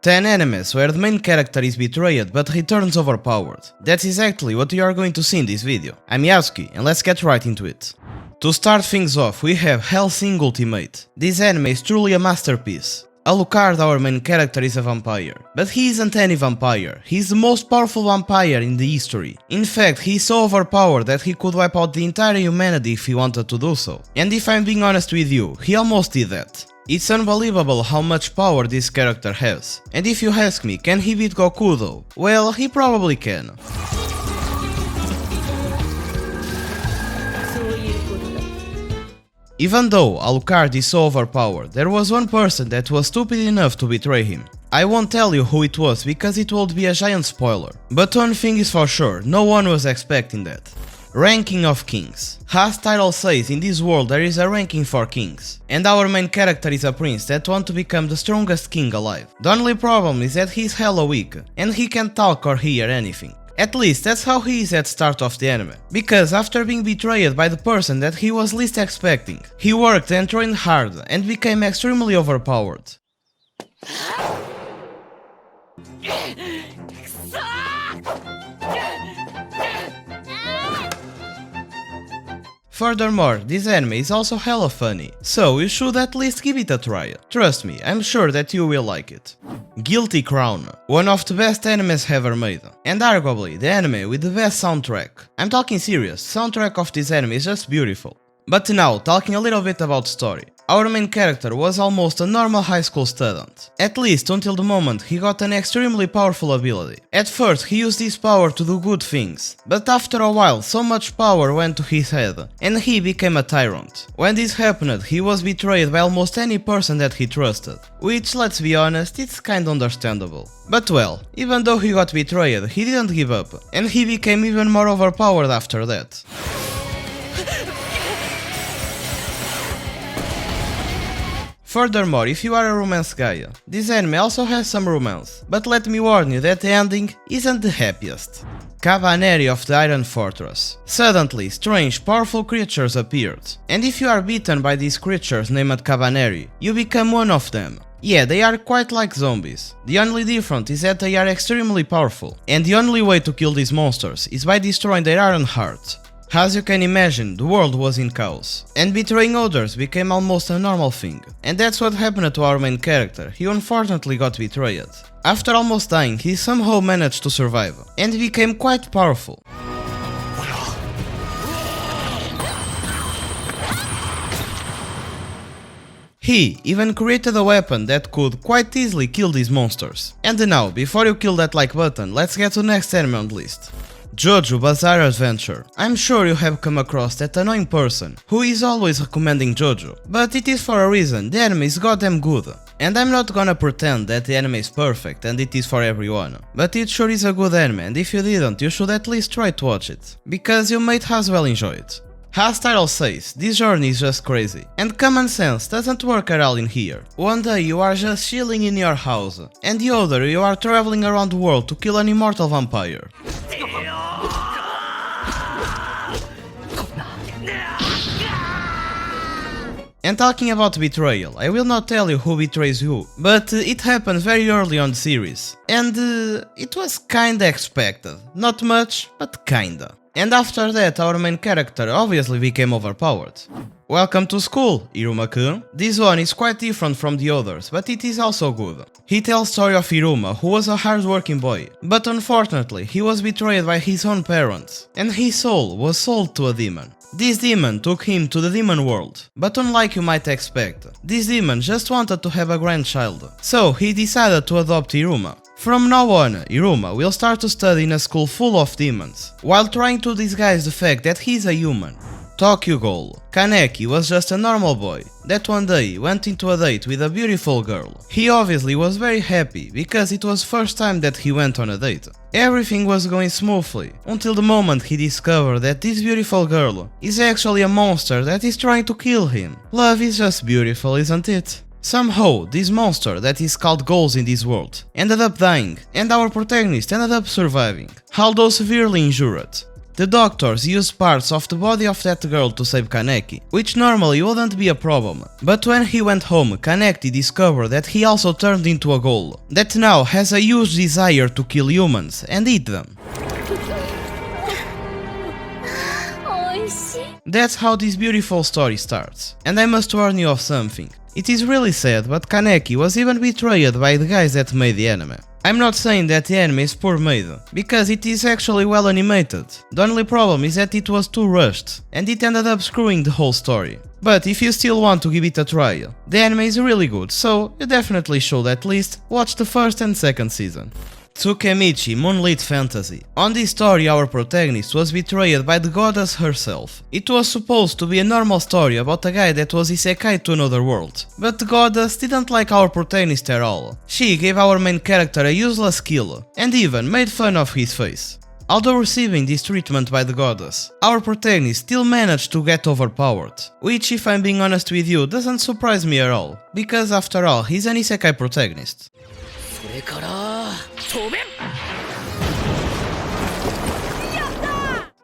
10 animes where the main character is betrayed but returns overpowered. That's exactly what you are going to see in this video. I'm 𝐦𝐨𝐫𝐞 and let's get right into it. To start things off, we have Hellsing Ultimate. This anime is truly a masterpiece. Alucard, our main character, is a vampire. But he isn't any vampire, he is the most powerful vampire in the history. In fact, he is so overpowered that he could wipe out the entire humanity if he wanted to do so. And if I'm being honest with you, he almost did that. It's unbelievable how much power this character has. And if you ask me, can he beat Goku though? Well, he probably can. Even though Alucard is so overpowered, there was one person that was stupid enough to betray him. I won't tell you who it was because it would be a giant spoiler. But one thing is for sure, no one was expecting that. Ranking of Kings. As title says, in this world there is a ranking for kings. And our main character is a prince that wants to become the strongest king alive. The only problem is that he's hella weak, and he can't talk or hear anything. At least that's how he is at start of the anime. Because after being betrayed by the person that he was least expecting, he worked and trained hard and became extremely overpowered. Furthermore, this anime is also hella funny, so you should at least give it a try. Trust me, I'm sure that you will like it. Guilty Crown, one of the best animes ever made, and arguably the anime with the best soundtrack. I'm talking serious, soundtrack of this anime is just beautiful. But now, talking a little bit about story. Our main character was almost a normal high school student, at least until the moment he got an extremely powerful ability. At first he used this power to do good things, but after a while so much power went to his head, and he became a tyrant. When this happened, he was betrayed by almost any person that he trusted, which, let's be honest, it's kinda understandable. But well, even though he got betrayed, he didn't give up, and he became even more overpowered after that. Furthermore, if you are a romance guy, this anime also has some romance, but let me warn you that the ending isn't the happiest. Kabaneri of the Iron Fortress. Suddenly, strange, powerful creatures appeared, and if you are beaten by these creatures named Kabaneri, you become one of them. Yeah, they are quite like zombies. The only difference is that they are extremely powerful, and the only way to kill these monsters is by destroying their iron heart. As you can imagine, the world was in chaos, and betraying others became almost a normal thing. And that's what happened to our main character, he unfortunately got betrayed. After almost dying, he somehow managed to survive, and became quite powerful. He even created a weapon that could quite easily kill these monsters. And now, before you kill that like button, let's get to the next anime on the list. JoJo Bizarre Adventure. I'm sure you have come across that annoying person who is always recommending JoJo, but it is for a reason, the anime is goddamn good. And I'm not gonna pretend that the anime is perfect and it is for everyone, but it sure is a good anime, and if you didn't, you should at least try to watch it, because you might as well enjoy it. As title says, this journey is just crazy, and common sense doesn't work at all in here. One day you are just chilling in your house, and the other you are traveling around the world to kill an immortal vampire. And talking about betrayal, I will not tell you who betrays who, but it happened very early on the series, and it was kinda expected. Not much, but kinda. And after that, our main character obviously became overpowered. Welcome to school, Iruma-kun. This one is quite different from the others, but it is also good. He tells story of Iruma, who was a hard-working boy, but unfortunately he was betrayed by his own parents, and his soul was sold to a demon. This demon took him to the demon world, but unlike you might expect, this demon just wanted to have a grandchild, so he decided to adopt Iruma. From now on, Iruma will start to study in a school full of demons, while trying to disguise the fact that he is a human. Tokyo Ghoul. Kaneki was just a normal boy that one day went into a date with a beautiful girl. He obviously was very happy because it was first time that he went on a date. Everything was going smoothly until the moment he discovered that this beautiful girl is actually a monster that is trying to kill him. Love is just beautiful, isn't it? Somehow, this monster that is called Ghouls in this world ended up dying, and our protagonist ended up surviving, although severely injured. The doctors used parts of the body of that girl to save Kaneki, which normally wouldn't be a problem. But when he went home, Kaneki discovered that he also turned into a ghoul, that now has a huge desire to kill humans and eat them. That's how this beautiful story starts. And I must warn you of something. It is really sad, but Kaneki was even betrayed by the guys that made the anime. I'm not saying that the anime is poor made, because it is actually well animated. The only problem is that it was too rushed, and it ended up screwing the whole story. But if you still want to give it a try, the anime is really good, so you definitely should at least watch the first and second season. Tsukimichi, Moonlit Fantasy. On this story, our protagonist was betrayed by the goddess herself. It was supposed to be a normal story about a guy that was isekai to another world, but the goddess didn't like our protagonist at all. She gave our main character a useless skill, and even made fun of his face. Although receiving this treatment by the goddess, our protagonist still managed to get overpowered, which, if I'm being honest with you, doesn't surprise me at all, because after all, he's an isekai protagonist.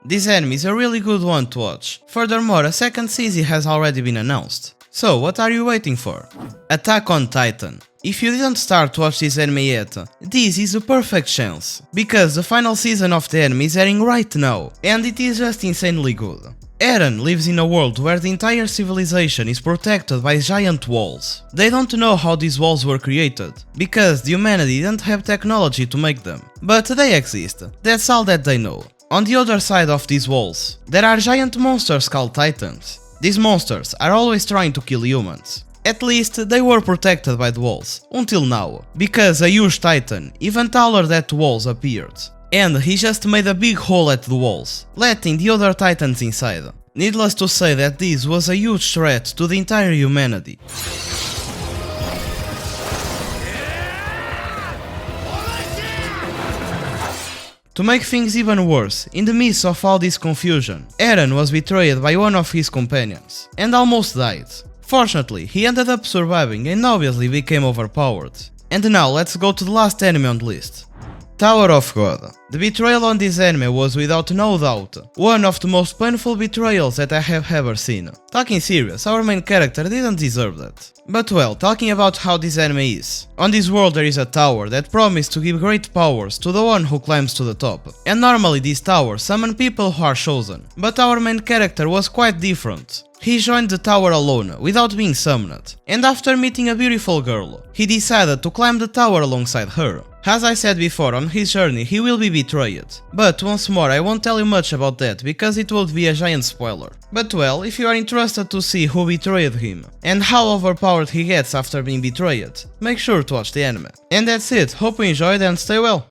This anime is a really good one to watch. Furthermore, a second season has already been announced. So what are you waiting for? Attack on Titan. If you didn't start to watch this anime yet, this is a perfect chance, because the final season of the anime is airing right now, and it is just insanely good. Eren lives in a world where the entire civilization is protected by giant walls. They don't know how these walls were created, because the humanity didn't have technology to make them. But they exist, that's all that they know. On the other side of these walls, there are giant monsters called Titans. These monsters are always trying to kill humans. At least they were protected by the walls, until now, because a huge Titan, even taller than the walls, appeared. And he just made a big hole at the walls, letting the other Titans inside. Needless to say that this was a huge threat to the entire humanity. To make things even worse, in the midst of all this confusion, Eren was betrayed by one of his companions, and almost died. Fortunately, he ended up surviving and obviously became overpowered. And now let's go to the last anime on the list. Tower of God. The betrayal on this anime was without no doubt one of the most painful betrayals that I have ever seen. Talking serious, our main character didn't deserve that. But well, talking about how this anime is. On this world there is a tower that promised to give great powers to the one who climbs to the top. And normally these towers summon people who are chosen. But our main character was quite different. He joined the tower alone, without being summoned. And after meeting a beautiful girl, he decided to climb the tower alongside her. As I said before, on his journey he will be betrayed. But once more, I won't tell you much about that, because it would be a giant spoiler. But well, if you are interested to see who betrayed him, and how overpowered he gets after being betrayed, make sure to watch the anime. And that's it, hope you enjoyed and stay well!